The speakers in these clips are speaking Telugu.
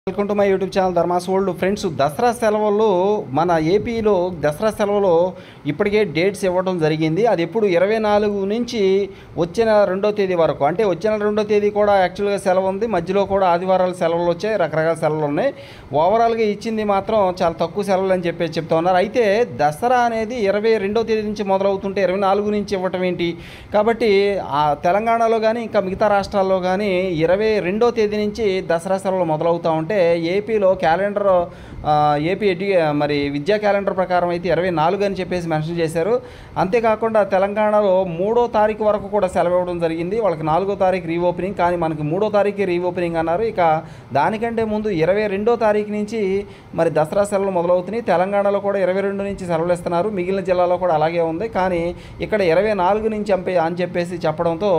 Welcome to my YouTube channel Dharma's world. Friends, Dasara సెలవుల్లో మన ఏపీలో దసరా సెలవులో ఇప్పటికే డేట్స్ ఇవ్వడం జరిగింది. అది ఎప్పుడు 24 నుంచి వచ్చిన 2వ తేదీ వరకు. అంటే వచ్చిన 2వ తేదీ కూడా యాక్చువల్గా సెలవు ఉంది, మధ్యలో కూడా ఆదివారాలు సెలవులు వచ్చాయి, రకరకాల సెలవులు ఉన్నాయి. ఓవరాల్గా ఇచ్చింది మాత్రం చాలా తక్కువ సెలవులు అని చెప్పేసి చెప్తా ఉన్నారు. అయితే దసరా అనేది 22వ తేదీ నుంచి మొదలవుతుంటే 24 నుంచి ఇవ్వటం ఏంటి? కాబట్టి తెలంగాణలో కానీ ఇంకా మిగతా రాష్ట్రాల్లో కానీ 22వ తేదీ నుంచి దసరా సెలవులు మొదలవుతూ ఉంటే ఏపీలో క్యాలెండర్ మరి విద్యా క్యాలెండర్ ప్రకారం అయితే 24 అని చెప్పేసి మెన్షన్ చేశారు. అంతేకాకుండా తెలంగాణలో 3వ తారీఖు వరకు కూడా సెలవు ఇవ్వడం జరిగింది. వాళ్ళకి 4వ తారీఖు రీఓపెనింగ్, కానీ మనకి 3వ తారీఖు రీఓపెనింగ్ అన్నారు. ఇక దానికంటే ముందు 22వ తారీఖు నుంచి మరి దసరా సెలవులు మొదలవుతున్నాయి. తెలంగాణలో కూడా 22 నుంచి సెలవులు ఇస్తున్నారు, మిగిలిన జిల్లాలో కూడా అలాగే ఉంది. కానీ ఇక్కడ 24 నుంచి అని చెప్పేసి చెప్పడంతో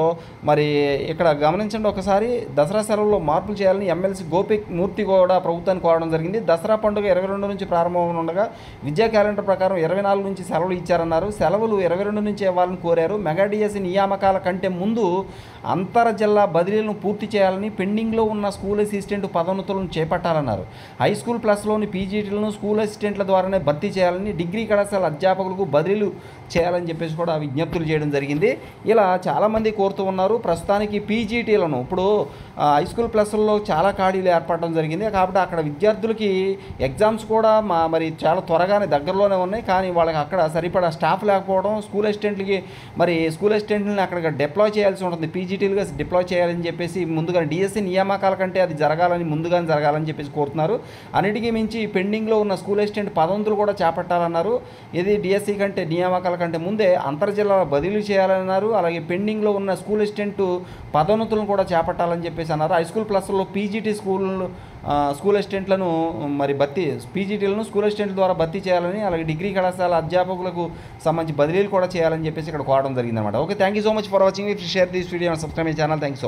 మరి ఇక్కడ గమనించండి ఒకసారి, దసరా సెలవుల్లో మార్పులు చేయాలని ఎమ్మెల్సీ గోపిమూర్తి కూడా ప్రభుత్వాన్ని కోరడం జరిగింది. దసరా పండుగ 22 నుంచి ప్రారంభమవనుండగా విద్యా క్యాలెండర్ ప్రకారం 24 నుంచి సెలవులు ఇచ్చారన్నారు. సెలవులు 22 నుంచి ఇవ్వాలని కోరారు. మెగా డిఎస్సి నియామకాల కంటే ముందు అంతర్ జిల్లా బదిలీలను పూర్తి చేయాలని, పెండింగ్లో ఉన్న స్కూల్ అసిస్టెంట్ పదోన్నతులను చేపట్టాలన్నారు. హై స్కూల్ ప్లస్లోని పీజీటీలను స్కూల్ అసిస్టెంట్ల ద్వారానే భర్తీ చేయాలని, డిగ్రీ కళాశాల అధ్యాపకులకు బదిలీలు చేయాలని చెప్పేసి కూడా విజ్ఞప్తులు చేయడం జరిగింది. ఇలా చాలామంది కోరుతూ ఉన్నారు. ప్రస్తుతానికి పీజీటీలను ఇప్పుడు హై స్కూల్ ప్లస్లో చాలా ఖాళీలు ఏర్పడడం జరిగింది. కాబట్టి అక్కడ విద్యార్థులకి ఎగ్జామ్స్ కూడా మరి చాలా త్వరగానే దగ్గరలోనే ఉన్నాయి. కానీ వాళ్ళకి అక్కడ సరిపడా స్టాఫ్ లేకపోవడం, స్కూల్ అసిస్టెంట్లని అక్కడ డిప్లాయ్ చేయాల్సి ఉంటుంది, పీజీటీలుగా డిప్లాయ్ చేయాలని చెప్పేసి ముందుగా డిఎస్సి నియామకాల కంటే అది ముందుగానే జరగాలని చెప్పేసి కోరుతున్నారు. అన్నిటికీ మించి పెండింగ్లో ఉన్న స్కూల్ అసిస్టెంట్ పదోన్నతులు కూడా చేపట్టాలన్నారు. ఇది డిఎస్సి కంటే నియామకాల కంటే ముందే అంతర్జిల్లా బదిలీ చేయాలన్నారు. అలాగే పెండింగ్లో ఉన్న స్కూల్ అసిస్టెంట్ పదోన్నతులను కూడా చేపట్టాలని చెప్పేసి అన్నారు. హై స్కూల్ ప్లస్లో పీజీటీ స్కూల్ అసిస్టెంట్లను పీజీటీలను స్కూల్ అసిస్టెంట్ల ద్వారా భర్తీ చేయాలని, అలాగే డిగ్రీ కళాశాల అధ్యాపకులకు సంబంధించి బదిలీలు కూడా చేయాలని చెప్పేసి ఇక్కడ కోరడం జరిగిందన్నమాట. Okay, thank you so much for watching. If share this video and subscribe my channel. Thank you.